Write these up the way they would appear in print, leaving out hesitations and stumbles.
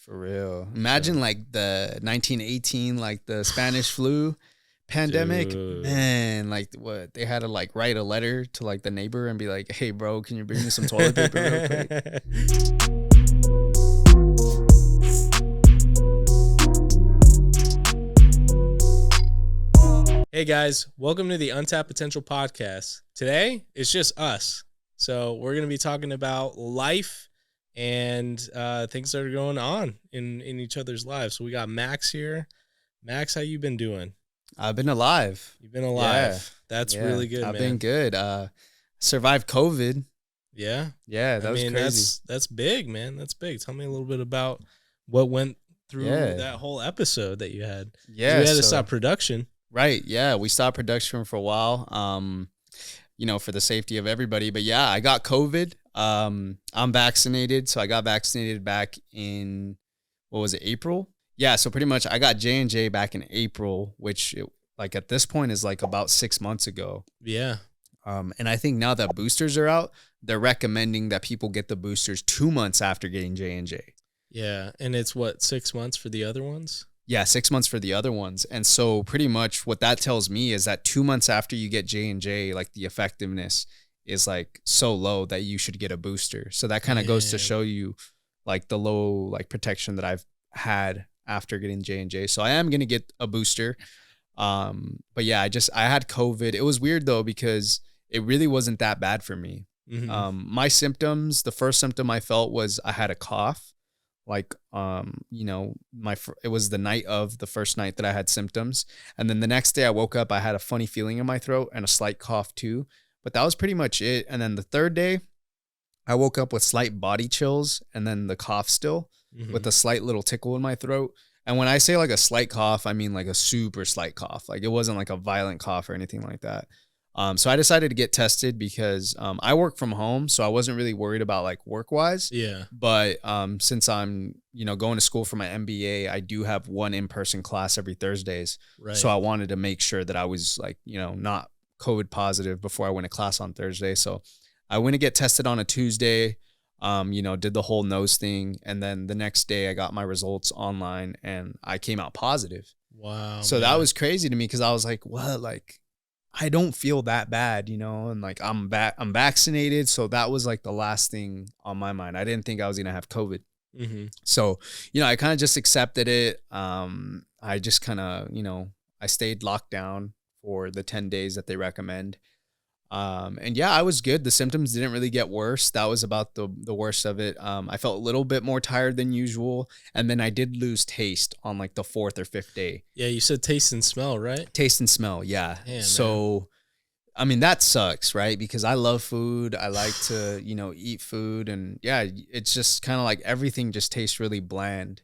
For real. Imagine like the 1918, like the Spanish flu pandemic. Dude. Man, like what they had to like write a letter to like the neighbor and be like, "Hey, bro, can you bring me some toilet paper real quick?" Hey guys, welcome to the Untapped Potential Podcast. Today, it's just us. So we're going to be talking about life and things that are going on in each other's lives. So we got Max here. Max, how you been doing? I've been alive. You've been alive. Yeah. That's really good, I've man. been good. Survived COVID. Yeah? Yeah, that was crazy. That's big, man. That's big. Tell me a little bit about what went through that whole episode that you had. Yeah. We had to stop production. Right. Yeah. We stopped production for a while, for the safety of everybody. But yeah, I got COVID. I'm vaccinated. So I got vaccinated back in, April? Yeah. So pretty much I got J&J back in April, which at this point is like about 6 months ago. Yeah. And I think now that boosters are out, they're recommending that people get the boosters 2 months after getting J&J. Yeah. And it's 6 months for the other ones? Yeah, 6 months for the other ones. And so pretty much what that tells me is that 2 months after you get J&J, like the effectiveness is like so low that you should get a booster. So that kind of goes to show you like the low like protection that I've had after getting J&J. So I am going to get a booster. But yeah, I had COVID. It was weird though, because it really wasn't that bad for me. Mm-hmm. My symptoms, the first symptom I felt was I had a cough. Like, it was the night of the first night that I had symptoms. And then the next day I woke up, I had a funny feeling in my throat and a slight cough too. But that was pretty much it. And then the third day I woke up with slight body chills and then the cough still with a slight little tickle in my throat. And when I say like a slight cough, I mean like a super slight cough. Like it wasn't like a violent cough or anything like that. So I decided to get tested because I work from home, so I wasn't really worried about like work-wise. Yeah. But since I'm, going to school for my MBA, I do have one in-person class every Thursdays. Right. So I wanted to make sure that I was like, not COVID positive before I went to class on Thursday. So I went to get tested on a Tuesday, did the whole nose thing. And then the next day I got my results online and I came out positive. Wow. So that was crazy to me because I was like, what? Like, I don't feel that bad, and like I'm vaccinated. So that was like the last thing on my mind. I didn't think I was going to have COVID. Mm-hmm. So, I kind of just accepted it. I just kind of, I stayed locked down for the 10 days that they recommend. And yeah, I was good. The symptoms didn't really get worse. That was about the worst of it. I felt a little bit more tired than usual. And then I did lose taste on like the 4th or 5th day. Yeah, you said taste and smell, right? Taste and smell, yeah. Damn, so, man. I mean, that sucks, right? Because I love food. I like to, eat food. And yeah, it's just kind of like everything just tastes really bland.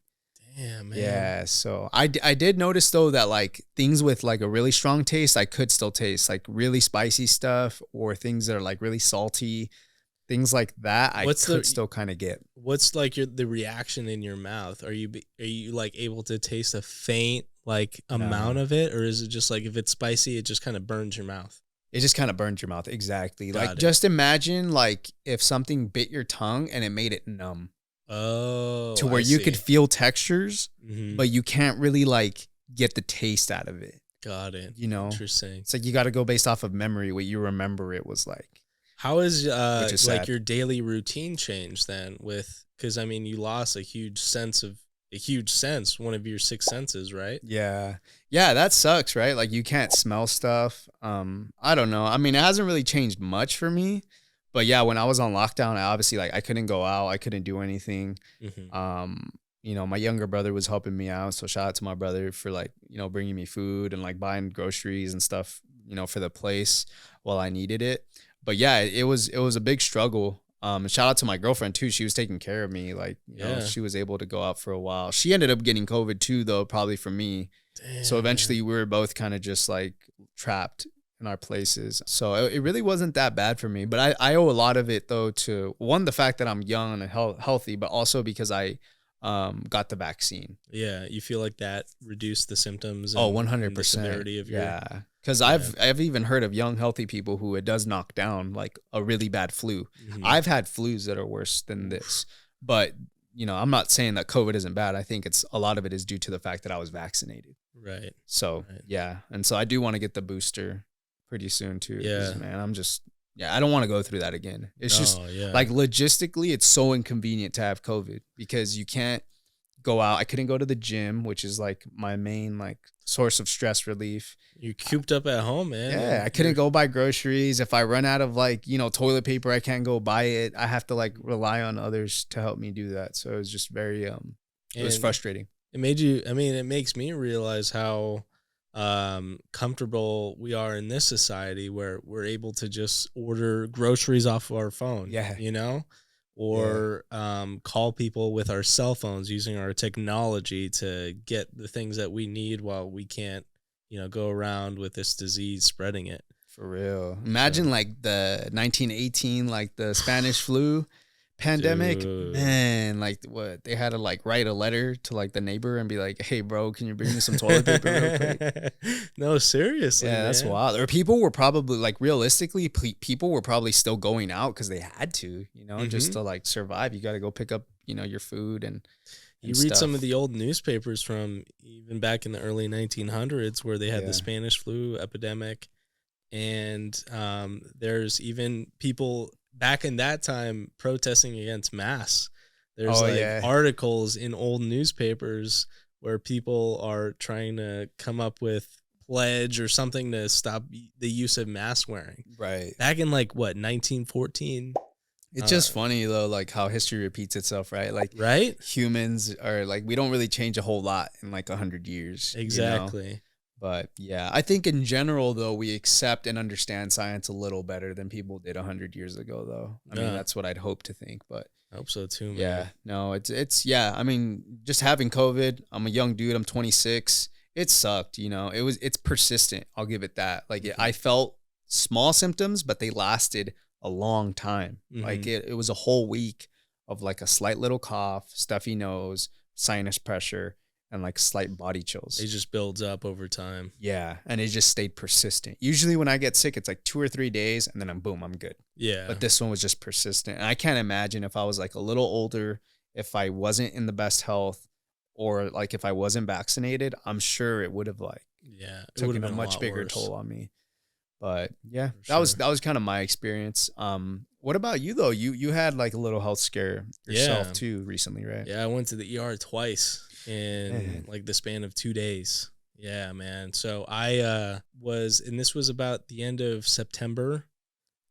Yeah, man. Yeah, so I did notice though that like things with like a really strong taste I could still taste, like really spicy stuff or things that are like really salty, things like that I could still kind of get. What's like the reaction in your mouth? Are you like able to taste a faint like amount of it, or is it just like if it's spicy it just kind of burns your mouth? It just kind of burns your mouth, exactly. Got like it. Just imagine like if something bit your tongue and it made it numb. Oh, to where you could feel textures, but you can't really like get the taste out of it. Got it. Interesting. It's like you got to go based off of memory, what you remember it was like. How is like your daily routine changed then? Because I mean, you lost a huge sense, one of your 6 senses, right? Yeah, that sucks, right? Like you can't smell stuff. I don't know. I mean, it hasn't really changed much for me. But yeah, when I was on lockdown, I obviously I couldn't go out. I couldn't do anything. Mm-hmm. My younger brother was helping me out. So shout out to my brother for bringing me food and like buying groceries and stuff, for the place while I needed it. But yeah, it was a big struggle. And shout out to my girlfriend too. She was taking care of me. Like, she was able to go out for a while. She ended up getting COVID too, though, probably from me. Damn, so eventually we were both kind of just like trapped in our places. So it really wasn't that bad for me, but I owe a lot of it though to one, the fact that I'm young and healthy, but also because I got the vaccine. Yeah. You feel like that reduced the symptoms? 100%. And the severity of your... Yeah. Because I've even heard of young, healthy people who it does knock down like a really bad flu. Mm-hmm. I've had flus that are worse than this, but I'm not saying that COVID isn't bad. I think a lot of it is due to the fact that I was vaccinated. Right. So yeah. And so I do want to get the booster pretty soon too. Yeah. Man, I don't want to go through that again. It's like logistically, it's so inconvenient to have COVID because you can't go out. I couldn't go to the gym, which is like my main like source of stress relief. You're cooped up at home, man. Yeah, I couldn't go buy groceries. If I run out of like, toilet paper, I can't go buy it. I have to like rely on others to help me do that. So it was just very it was frustrating. It makes me realize how comfortable we are in this society where we're able to just order groceries off of our phone. Yeah. Or call people with our cell phones using our technology to get the things that we need while we can't, go around with this disease spreading it. For real. Imagine like the 1918, like the Spanish flu pandemic. Dude. Man, like what they had to like write a letter to like the neighbor and be like, hey bro, can you bring me some toilet paper real quick? No, seriously. Yeah, that's wild. Or people were probably like realistically, people were probably still going out because they had to, just to like survive. You got to go pick up, your food and you read stuff. Some of the old newspapers from even back in the early 1900s where they had the Spanish flu epidemic. And there's even people back in that time protesting against masks. There's articles in old newspapers where people are trying to come up with pledge or something to stop the use of mask wearing. Right. Back in like what, 1914? It's just funny though, like how history repeats itself, right? Like humans are like, we don't really change a whole lot in like 100 years. Exactly. But yeah, I think in general though, we accept and understand science a little better than people did 100 years ago though. I mean, that's what I'd hope to think, but I hope so too, man. Yeah, no, I mean, just having COVID, I'm a young dude, I'm 26. It sucked, it's persistent. I'll give it that. Like I felt small symptoms, but they lasted a long time. Like it was a whole week of like a slight little cough, stuffy nose, sinus pressure, and like slight body chills. It just builds up over time. Yeah, and it just stayed persistent. Usually when I get sick, it's like 2 or 3 days, and then I'm good. Yeah. But this one was just persistent. And I can't imagine if I was like a little older, if I wasn't in the best health, or like if I wasn't vaccinated, I'm sure it would have like taken a much bigger toll on me. But yeah, that was kind of my experience. What about you though? You had like a little health scare yourself too recently, right? Yeah, I went to the ER twice in like the span of 2 days. Yeah, man. So I and this was about the end of September.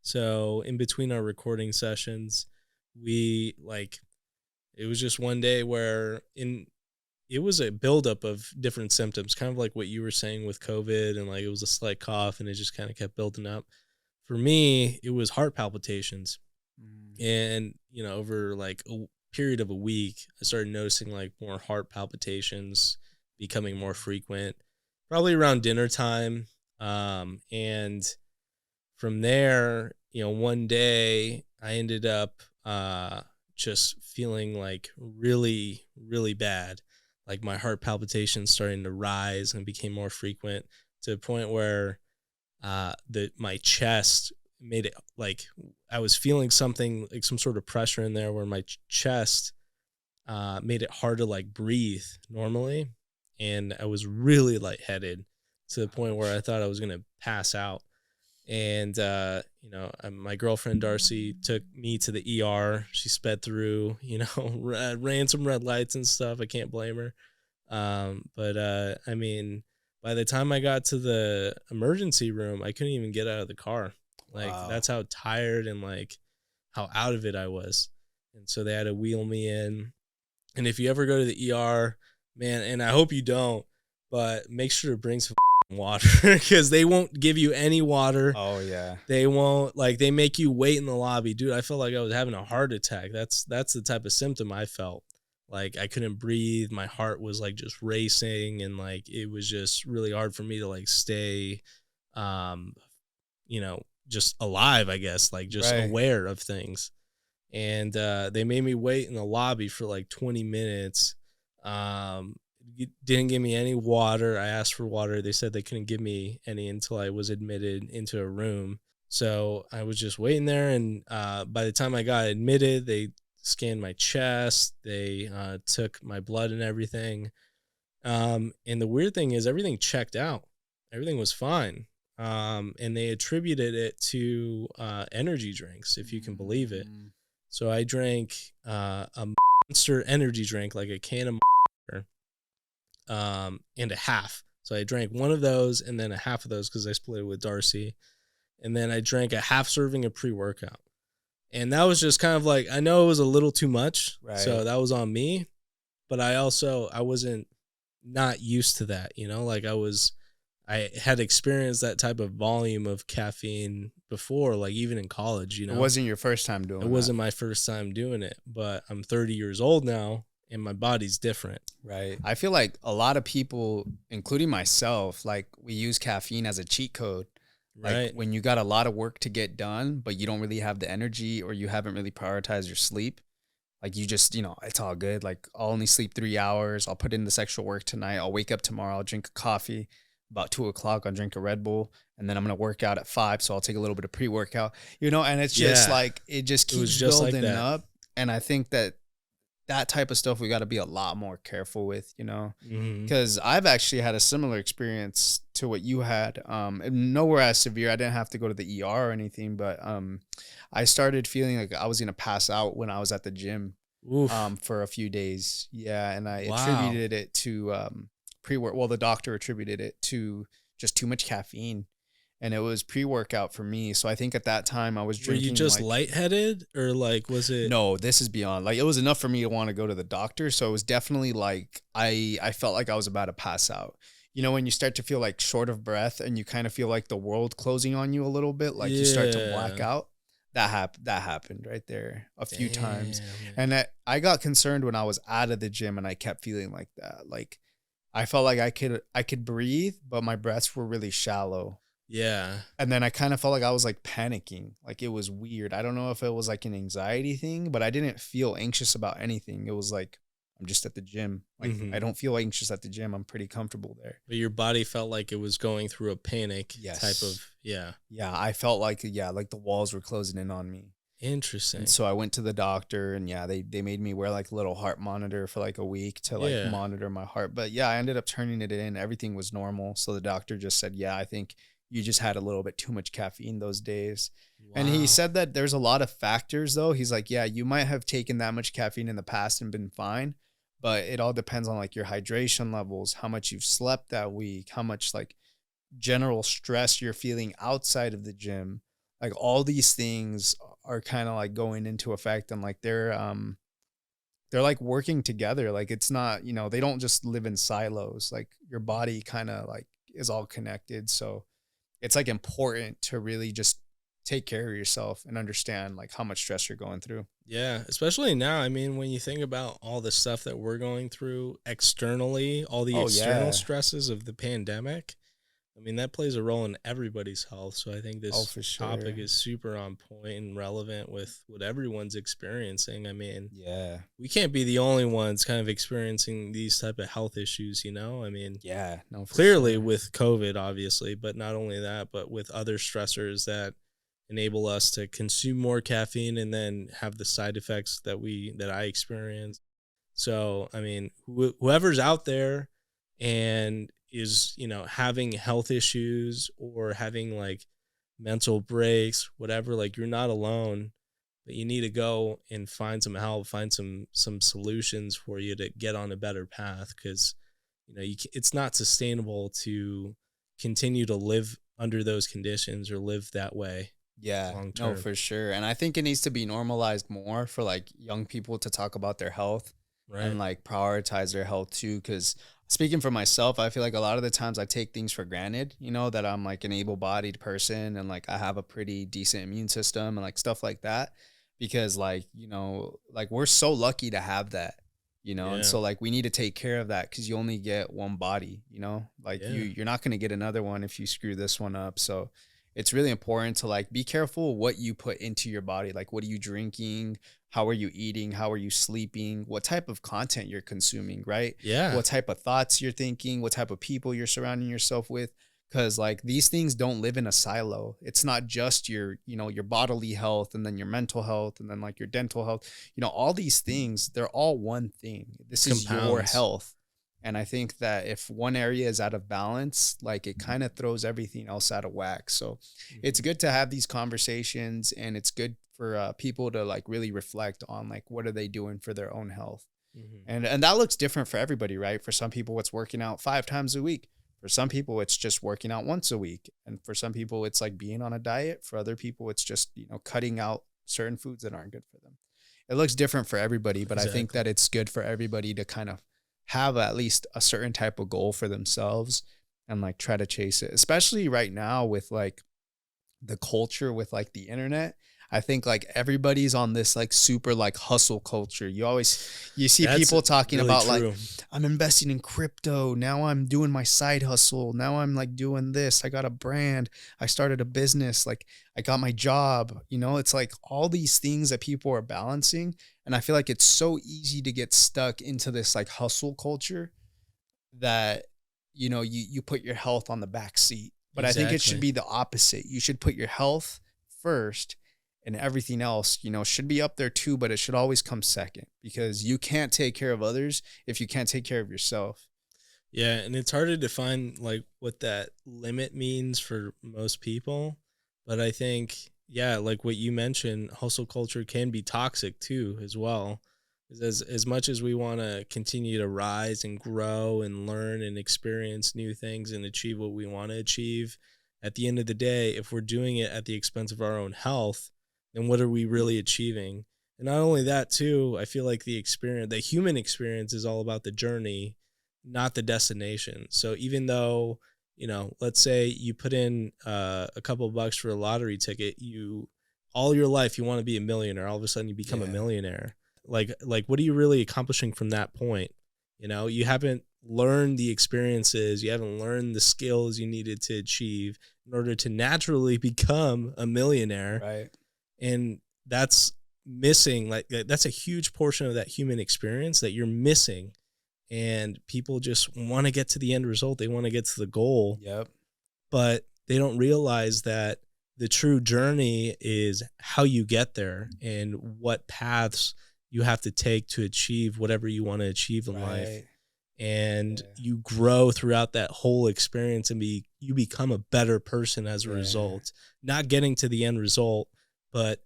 So in between our recording sessions, it was just one day where it was a buildup of different symptoms, kind of like what you were saying with COVID, and like it was a slight cough and it just kind of kept building up. For me, it was heart palpitations. And, over like a period of a week, I started noticing like more heart palpitations becoming more frequent, probably around dinner time. And from there, one day I ended up just feeling like really, really bad. Like my heart palpitations starting to rise and became more frequent to the point where my chest made it like I was feeling something like some sort of pressure in there where my chest made it hard to like breathe normally. And I was really lightheaded to the point where I thought I was going to pass out. And, my girlfriend, Darcy, took me to the ER. She sped through, ran some red lights and stuff. I can't blame her. But by the time I got to the emergency room, I couldn't even get out of the car. Like, That's how tired and like how out of it I was. And so they had to wheel me in. And if you ever go to the ER, man, and I hope you don't, but make sure to bring some water because they won't give you any water. Oh yeah, they won't. Like, they make you wait in the lobby. Dude, I felt like I was having a heart attack. That's the type of symptom I felt. Like I couldn't breathe, my heart was like just racing, and like it was just really hard for me to like stay just alive, I guess, like just aware of things. And they made me wait in the lobby for like 20 minutes. Didn't give me any water. I asked for water. They said they couldn't give me any until I was admitted into a room. So I was just waiting there. And by the time I got admitted, they scanned my chest. They took my blood and everything. And the weird thing is everything checked out. Everything was fine. And they attributed it to energy drinks, if you can believe it. So I drank a Monster energy drink, like a can of Monster, and a half. So I drank one of those and then a half of those because I split it with Darcy. And then I drank a half serving of pre-workout. And that was just kind of like, I know it was a little too much. Right. So that was on me. But I wasn't not used to that, you know, like I had experienced that type of volume of caffeine before, like even in college, you know. It wasn't your first time doing it. It wasn't my first time doing it, but I'm 30 years old now and my body's different. Right. I feel like a lot of people, including myself, like we use caffeine as a cheat code. Like right. When you got a lot of work to get done, but you don't really have the energy or you haven't really prioritized your sleep. Like you just, you know, it's all good. Like I'll only sleep 3 hours. I'll put in this extra work tonight. I'll wake up tomorrow. I'll drink a coffee. About 2:00, I'll drink a Red Bull, and then I'm going to work out at 5. So I'll take a little bit of pre-workout, you know, and it's just like, it just keeps building up. And I think that type of stuff, we got to be a lot more careful with, you know, because I've actually had a similar experience to what you had. Nowhere as severe. I didn't have to go to the ER or anything, but I started feeling like I was going to pass out when I was at the gym for a few days. Yeah. And I attributed it to pre-work. Well, the doctor attributed it to just too much caffeine, and it was pre-workout for me. So I think at that time I was drinking. Were you just lightheaded, or like was it? No, this is beyond. Like it was enough for me to want to go to the doctor. So it was definitely like I felt like I was about to pass out. You know, when you start to feel like short of breath and you kind of feel like the world closing on you a little bit, like you start to black out. That happened right there a few times, and I got concerned when I was out of the gym and I kept feeling like that, like. I felt like I could breathe, but my breaths were really shallow. Yeah. And then I kind of felt like I was like panicking. Like it was weird. I don't know if it was like an anxiety thing, but I didn't feel anxious about anything. It was like, I'm just at the gym. Like I don't feel anxious at the gym. I'm pretty comfortable there. But your body felt like it was going through a panic type of, Yeah, I felt like, like the walls were closing in on me. Interesting. And so I went to the doctor, and they made me wear like a little heart monitor for like a week to like monitor my heart. But I ended up turning it in. Everything was normal. So the doctor just said, I think you just had a little bit too much caffeine those days. Wow. And he said that there's a lot of factors though. He's like, you might have taken that much caffeine in the past and been fine, but it all depends on like your hydration levels, how much you've slept that week, how much like general stress you're feeling outside of the gym. Like all these things are kind of like going into effect, and like they're like working together. Like it's not, you know, they don't just live in silos. Like your body kind of like is all connected. So it's like important to really just take care of yourself and understand like how much stress you're going through. Yeah. Especially now. I mean, when you think about all the stuff that we're going through externally, all the external stresses of the pandemic, I mean, that plays a role in everybody's health. So I think this topic is super on point and relevant with what everyone's experiencing. I mean, we can't be the only ones kind of experiencing these type of health issues, you know? I mean, clearly with COVID, obviously, but not only that, but with other stressors that enable us to consume more caffeine and then have the side effects that I experience. So, I mean, whoever's out there and is, you know, having health issues or having like mental breaks, whatever, like you're not alone, but you need to go and find some help, find some solutions for you to get on a better path. Cause you know, it's not sustainable to continue to live under those conditions or live that way. Yeah, no, for sure. And I think it needs to be normalized more for like young people to talk about their health and like prioritize their health too. Cause speaking for myself, I feel like a lot of the times I take things for granted, you know, that I'm like an able-bodied person and like I have a pretty decent immune system and like stuff like that, because like, you know, like we're so lucky to have that, you know, and so like we need to take care of that because you only get one body, you know, like you're not going to get another one if you screw this one up. So it's really important to like be careful what you put into your body. Like, what are you drinking? How are you eating? How are you sleeping? What type of content you're consuming, right? Yeah. What type of thoughts you're thinking? What type of people you're surrounding yourself with? Because like these things don't live in a silo. It's not just your, your bodily health and then your mental health and then like your dental health. All these things, they're all one thing. This is your Compounds. health. And I think that if one area is out of balance, like it kind of throws everything else out of whack. So it's good to have these conversations, and it's good for people to like really reflect on like what are they doing for their own health. And that looks different for everybody, right? For some people, it's working out 5 times a week. For some people, it's just working out once a week. And for some people, it's like being on a diet. For other people, it's just, cutting out certain foods that aren't good for them. It looks different for everybody, but exactly. I think that it's good for everybody to kind of have at least a certain type of goal for themselves and like try to chase it, especially right now with like the culture with like the internet. I think like everybody's on this like super like hustle culture. You see That's people talking really about true. Like, I'm investing in crypto. Now I'm doing my side hustle. Now I'm like doing this. I got a brand. I started a business. Like I got my job, it's like all these things that people are balancing. And I feel like it's so easy to get stuck into this like hustle culture that, you put your health on the back seat. But exactly. I think it should be the opposite. You should put your health first. And everything else, should be up there too, but it should always come second, because you can't take care of others if you can't take care of yourself. Yeah, and it's hard to define like what that limit means for most people. But I think, yeah, like what you mentioned, hustle culture can be toxic too as well. As much as we want to continue to rise and grow and learn and experience new things and achieve what we want to achieve, at the end of the day, if we're doing it at the expense of our own health, and what are we really achieving? And not only that too, I feel like the human experience is all about the journey, not the destination. So even though, let's say you put in a couple of bucks for a lottery ticket, all your life you want to be a millionaire. All of a sudden you become a millionaire. Like what are you really accomplishing from that point? You haven't learned the experiences, you haven't learned the skills you needed to achieve in order to naturally become a millionaire. Right. And that's missing, like that's a huge portion of that human experience that you're missing. And people just want to get to the end result. They want to get to the goal. Yep. But they don't realize that the true journey is how you get there and what paths you have to take to achieve whatever you want to achieve in life. And you grow throughout that whole experience, and you become a better person as a result. Not getting to the end result, but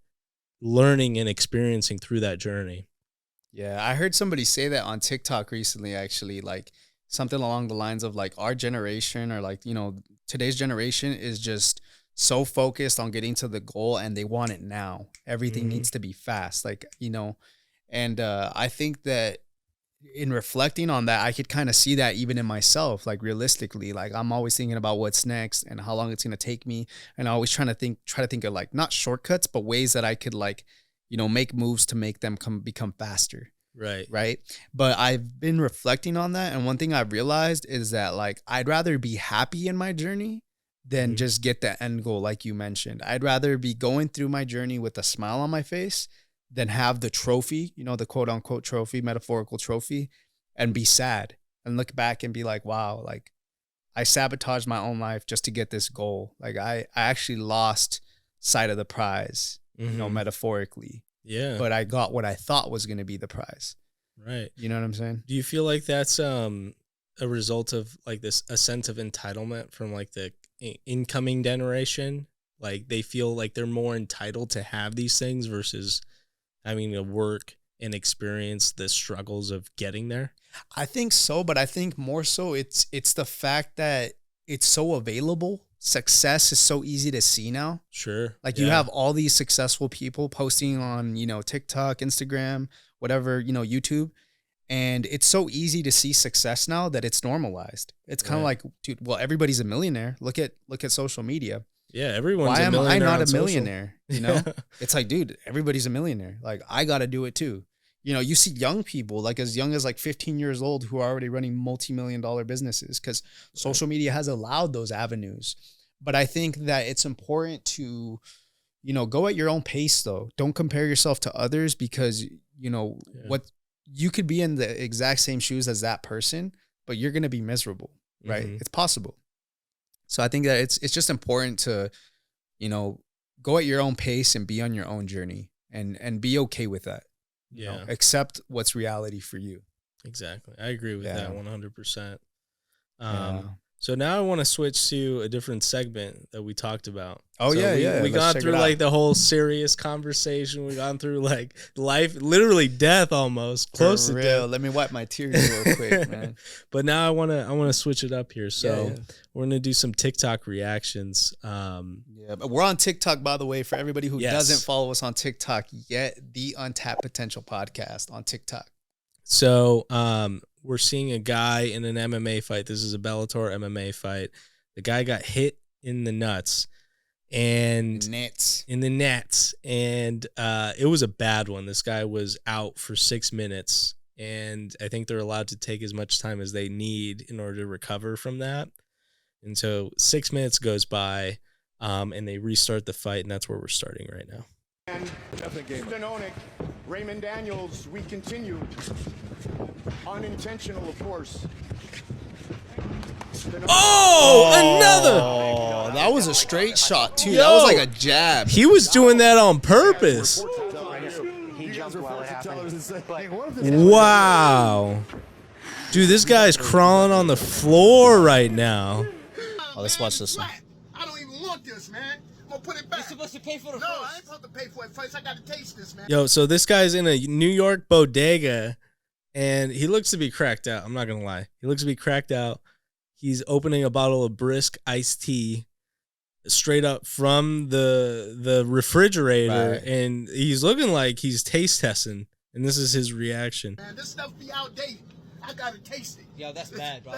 learning and experiencing through that journey. Yeah, I heard somebody say that on TikTok recently, actually, like something along the lines of like our generation, or like, today's generation is just so focused on getting to the goal and they want it now. Everything needs to be fast, like, and I think that in reflecting on that, I could kind of see that even in myself, like realistically, like I'm always thinking about what's next and how long it's going to take me. And I always try to think of like, not shortcuts, but ways that I could like, make moves to make them become faster. Right. Right. But I've been reflecting on that. And one thing I've realized is that like, I'd rather be happy in my journey than just get the end goal. Like you mentioned, I'd rather be going through my journey with a smile on my face than have the trophy, the quote unquote trophy, metaphorical trophy, and be sad and look back and be like, wow, like I sabotaged my own life just to get this goal. Like I actually lost sight of the prize, metaphorically. Yeah. But I got what I thought was going to be the prize. Right. You know what I'm saying? Do you feel like that's a result of like a sense of entitlement from like the incoming generation? Like they feel like they're more entitled to have these things versus having to work and experience the struggles of getting there? I think so, but I think more so it's the fact that it's so available. Success is so easy to see now. Sure. Like you have all these successful people posting on, TikTok, Instagram, whatever, YouTube. And it's so easy to see success now that it's normalized. It's kind of like, dude, well, everybody's a millionaire. Look at social media. Yeah, everyone's Why a millionaire. Why am I not a social. millionaire? It's like, dude, everybody's a millionaire. Like, I got to do it too. You see young people, like as young as like 15 years old, who are already running multi-million-dollar businesses because social media has allowed those avenues. But I think that it's important to, go at your own pace though. Don't compare yourself to others because, what you could be in the exact same shoes as that person, but you're going to be miserable, right? It's possible. So I think that it's just important to, you know, go at your own pace and be on your own journey and be okay with that. You know, accept what's reality for you. Exactly. I agree with that 100%. Yeah. So now I want to switch to a different segment that we talked about. Oh, so we gone through like the whole serious conversation. We gone through like life, literally death almost, close to death. Let me wipe my tears real quick, man. But now I want to switch it up here. So we're going to do some TikTok reactions. But we're on TikTok, by the way, for everybody who doesn't follow us on TikTok yet, the Untapped Potential Podcast on TikTok. So, we're seeing a guy in an MMA fight. This is a Bellator MMA fight. The guy got hit in the nuts and in the nets. And it was a bad one. This guy was out for 6 minutes. And I think they're allowed to take as much time as they need in order to recover from that. And so 6 minutes goes by, and they restart the fight. And that's where we're starting right now. And Danonic, Raymond Daniels, we continue. Unintentional, of course. Another! Oh, that was a straight shot, too. That was like a jab. He was doing that on purpose. Wow. Dude, this guy's crawling on the floor right now. Oh, let's watch this one. I don't even want this, man. I'm gonna put it back. You're supposed to pay for the first. I ain't supposed to pay for it first. I gotta taste this, man. Yo, so this guy's in a New York bodega, and he looks to be cracked out. I'm not gonna lie. He looks to be cracked out. He's opening a bottle of brisk iced tea straight up from the refrigerator, and he's looking like he's taste testing, and this is his reaction. Man, this stuff be outdated. I gotta taste it. Yo, that's bad, bro.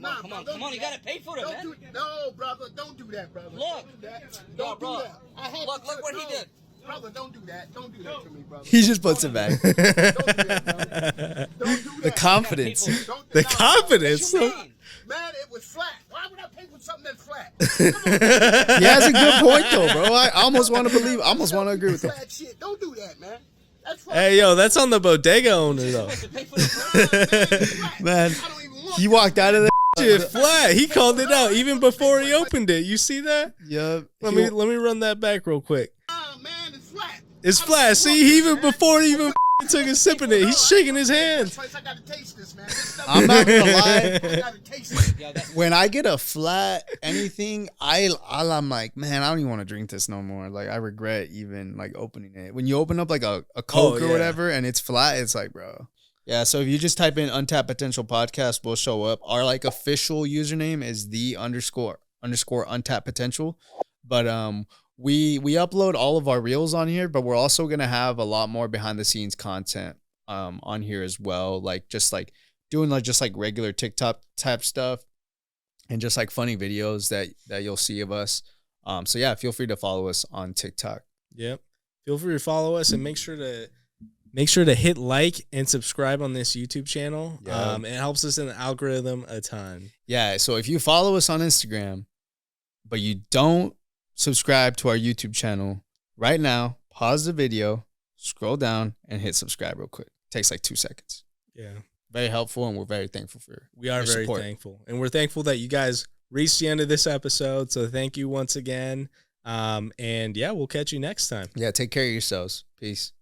Come on, you gotta pay for it, man. No, brother, don't do that, brother. Look, don't do bro. that. Look what he did. Brother, don't do that. Don't do that to me, brother. He just puts it back. Don't do that, brother. Don't do that. The confidence. The confidence. Man, it was flat. Why would I pay for something that's flat? He has a good point, though, bro. I almost want to believe. I almost want to agree with him. Flat shit. Don't do that, man. That's flat. Hey, yo, that's on the bodega owner, though. Man, he walked out of there. Shit, flat. He called it out even before he opened it. You see that? Yep. Let me run that back real quick. Man, it's flat. It's flat. See, even before he even took a sip in it, he's shaking his hand. I gotta taste this, man. I'm not gonna lie. I gotta taste it. When I get a flat anything, I'm like, man, I don't even want to drink this no more. Like, I regret even like opening it. When you open up like a Coke or whatever and it's flat, it's like, bro. Yeah, so if you just type in Untapped Potential Podcast, we'll show up. Our like official username is the __ Untapped Potential. But we upload all of our reels on here, but we're also gonna have a lot more behind the scenes content on here as well. Like just like doing like just like regular TikTok type stuff and just like funny videos that you'll see of us. So yeah, feel free to follow us on TikTok. Yep. Feel free to follow us and make sure to hit like and subscribe on this YouTube channel. It helps us in the algorithm a ton. Yeah. So if you follow us on Instagram, but you don't subscribe to our YouTube channel right now, pause the video, scroll down, and hit subscribe real quick. Takes like 2 seconds. Yeah. Very helpful, and we're very thankful for We are very thankful. And we're thankful that you guys reached the end of this episode. So thank you once again. And yeah, we'll catch you next time. Yeah, take care of yourselves. Peace.